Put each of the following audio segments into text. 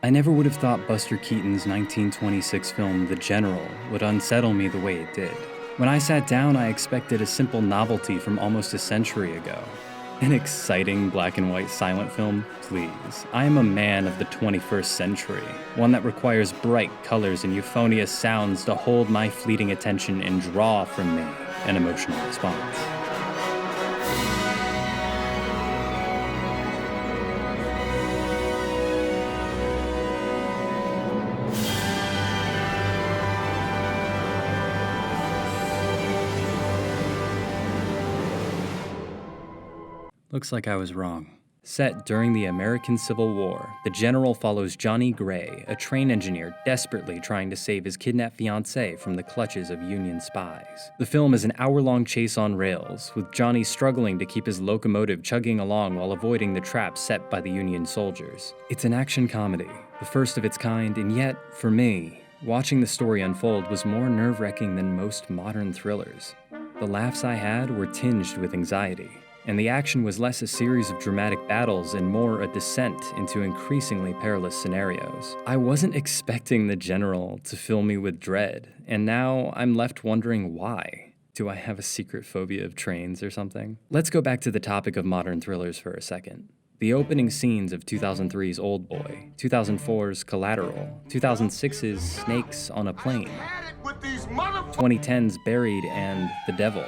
I never would have thought Buster Keaton's 1926 film The General would unsettle me the way it did. When I sat down, I expected a simple novelty from almost a century ago. An exciting black and white silent film? Please. I am a man of the 21st century, one that requires bright colors and euphonious sounds to hold my fleeting attention and draw from me an emotional response. Looks like I was wrong. Set during the American Civil War, The General follows Johnny Gray, a train engineer desperately trying to save his kidnapped fiancée from the clutches of Union spies. The film is an hour-long chase on rails, with Johnny struggling to keep his locomotive chugging along while avoiding the traps set by the Union soldiers. It's an action comedy, the first of its kind, and yet, for me, watching the story unfold was more nerve-wracking than most modern thrillers. The laughs I had were tinged with anxiety, and the action was less a series of dramatic battles and more a descent into increasingly perilous scenarios. I wasn't expecting The General to fill me with dread, and now I'm left wondering why. Do I have a secret phobia of trains or something? Let's go back to the topic of modern thrillers for a second. The opening scenes of 2003's Old Boy, 2004's Collateral, 2006's Snakes on a Plane, 2010's Buried and The Devil,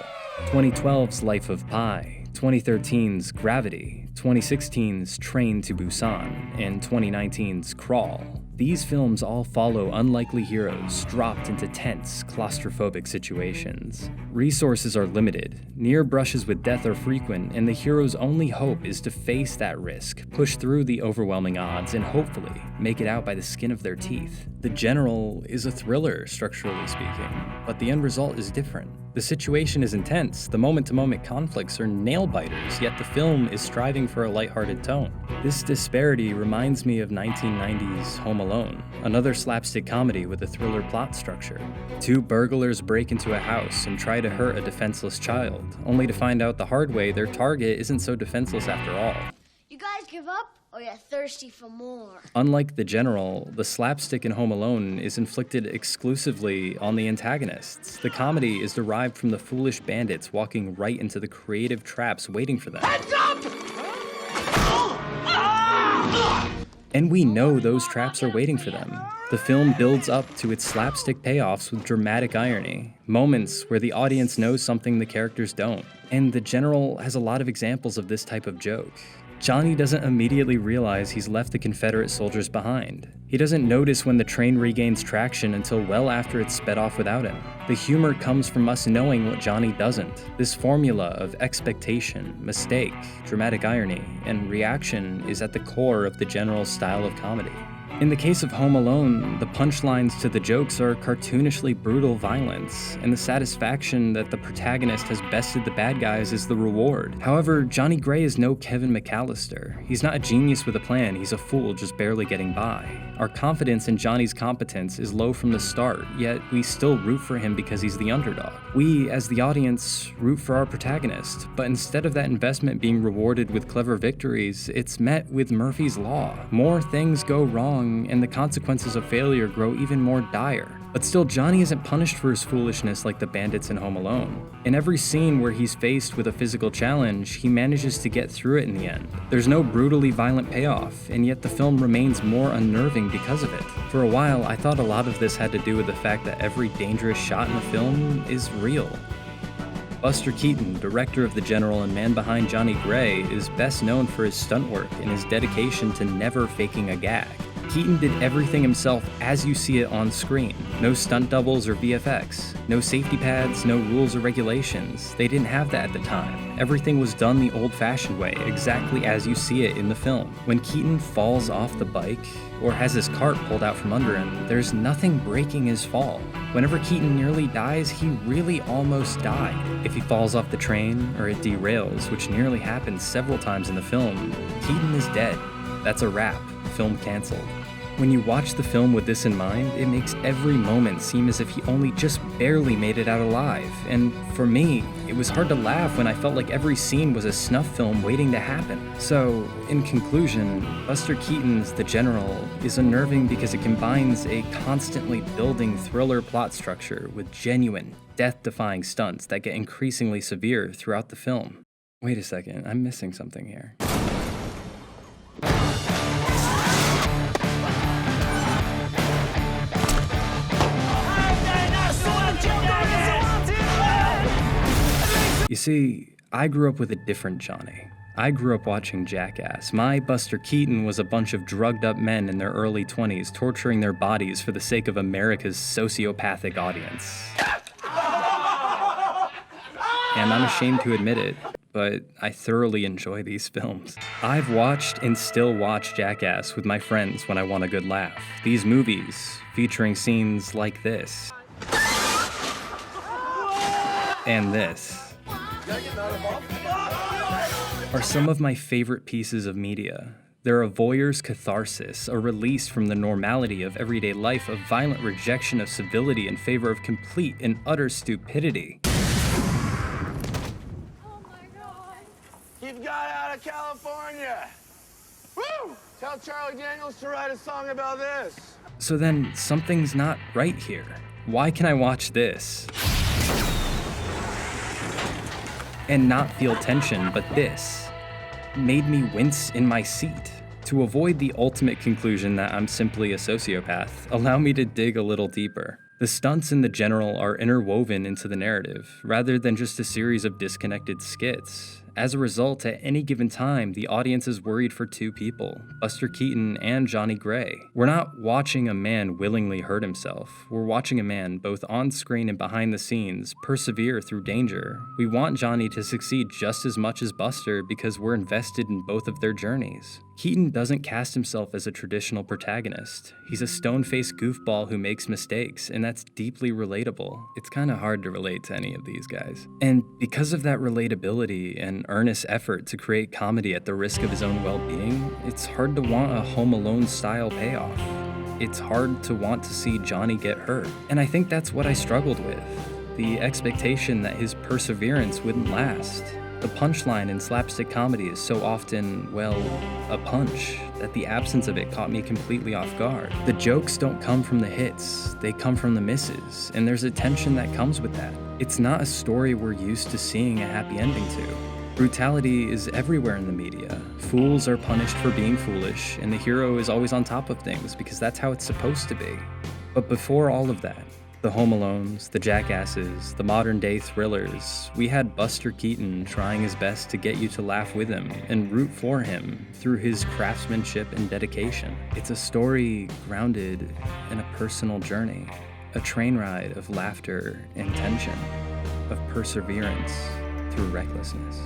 2012's Life of Pi, 2013's Gravity, 2016's Train to Busan, and 2019's Crawl. These films all follow unlikely heroes dropped into tense, claustrophobic situations. Resources are limited, near brushes with death are frequent, and the hero's only hope is to face that risk, push through the overwhelming odds, and hopefully make it out by the skin of their teeth. The General is a thriller, structurally speaking, but the end result is different. The situation is intense, the moment-to-moment conflicts are nail-biters, yet the film is striving for a lighthearted tone. This disparity reminds me of 1990's Home Alone, another slapstick comedy with a thriller plot structure. Two burglars break into a house and try to hurt a defenseless child, only to find out the hard way their target isn't so defenseless after all. You guys give up, or you're thirsty for more? Unlike The General, the slapstick in Home Alone is inflicted exclusively on the antagonists. The comedy is derived from the foolish bandits walking right into the creative traps waiting for them. Heads up! And we know those traps are waiting for them. The film builds up to its slapstick payoffs with dramatic irony, moments where the audience knows something the characters don't. And The General has a lot of examples of this type of joke. Johnny doesn't immediately realize he's left the Confederate soldiers behind. He doesn't notice when the train regains traction until well after it's sped off without him. The humor comes from us knowing what Johnny doesn't. This formula of expectation, mistake, dramatic irony, and reaction is at the core of The General's style of comedy. In the case of Home Alone, the punchlines to the jokes are cartoonishly brutal violence, and the satisfaction that the protagonist has bested the bad guys is the reward. However, Johnny Gray is no Kevin McAllister. He's not a genius with a plan, he's a fool just barely getting by. Our confidence in Johnny's competence is low from the start, yet we still root for him because he's the underdog. We, as the audience, root for our protagonist, but instead of that investment being rewarded with clever victories, it's met with Murphy's Law. More things go wrong, and the consequences of failure grow even more dire. But still, Johnny isn't punished for his foolishness like the bandits in Home Alone. In every scene where he's faced with a physical challenge, he manages to get through it in the end. There's no brutally violent payoff, and yet the film remains more unnerving because of it. For a while, I thought a lot of this had to do with the fact that every dangerous shot in the film is real. Buster Keaton, director of The General and man behind Johnny Gray, is best known for his stunt work and his dedication to never faking a gag. Keaton did everything himself as you see it on screen. No stunt doubles or VFX. No safety pads, no rules or regulations. They didn't have that at the time. Everything was done the old-fashioned way, exactly as you see it in the film. When Keaton falls off the bike, or has his cart pulled out from under him, there's nothing breaking his fall. Whenever Keaton nearly dies, he really almost died. If he falls off the train, or it derails, which nearly happens several times in the film, Keaton is dead. That's a wrap. Film canceled. When you watch the film with this in mind, it makes every moment seem as if he only just barely made it out alive. And for me, it was hard to laugh when I felt like every scene was a snuff film waiting to happen. So, in conclusion, Buster Keaton's The General is unnerving because it combines a constantly building thriller plot structure with genuine, death-defying stunts that get increasingly severe throughout the film. Wait a second, I'm missing something here. You see, I grew up with a different Johnny. I grew up watching Jackass. My Buster Keaton was a bunch of drugged up men in their early 20s torturing their bodies for the sake of America's sociopathic audience. And I'm ashamed to admit it, but I thoroughly enjoy these films. I've watched and still watch Jackass with my friends when I want a good laugh. These movies, featuring scenes like this. And this. Are some of my favorite pieces of media. They're a voyeur's catharsis, a release from the normality of everyday life, a violent rejection of civility in favor of complete and utter stupidity. Oh my God. You've got out of California. Woo! Tell Charlie Daniels to write a song about this. So then, something's not right here. Why can I watch this and not feel tension, but this made me wince in my seat? To avoid the ultimate conclusion that I'm simply a sociopath, allow me to dig a little deeper. The stunts in The General are interwoven into the narrative, rather than just a series of disconnected skits. As a result, at any given time, the audience is worried for two people, Buster Keaton and Johnny Gray. We're not watching a man willingly hurt himself. We're watching a man, both on screen and behind the scenes, persevere through danger. We want Johnny to succeed just as much as Buster because we're invested in both of their journeys. Keaton doesn't cast himself as a traditional protagonist. He's a stone-faced goofball who makes mistakes, and that's deeply relatable. It's kind of hard to relate to any of these guys. And because of that relatability and earnest effort to create comedy at the risk of his own well-being, it's hard to want a Home Alone-style payoff. It's hard to want to see Johnny get hurt. And I think that's what I struggled with. The expectation that his perseverance wouldn't last. The punchline in slapstick comedy is so often, well, a punch, that the absence of it caught me completely off guard. The jokes don't come from the hits, they come from the misses, and there's a tension that comes with that. It's not a story we're used to seeing a happy ending to. Brutality is everywhere in the media. Fools are punished for being foolish, and the hero is always on top of things because that's how it's supposed to be. But before all of that, the Home Alones, the Jackasses, the modern-day thrillers, we had Buster Keaton trying his best to get you to laugh with him and root for him through his craftsmanship and dedication. It's a story grounded in a personal journey, a train ride of laughter and tension, of perseverance through recklessness.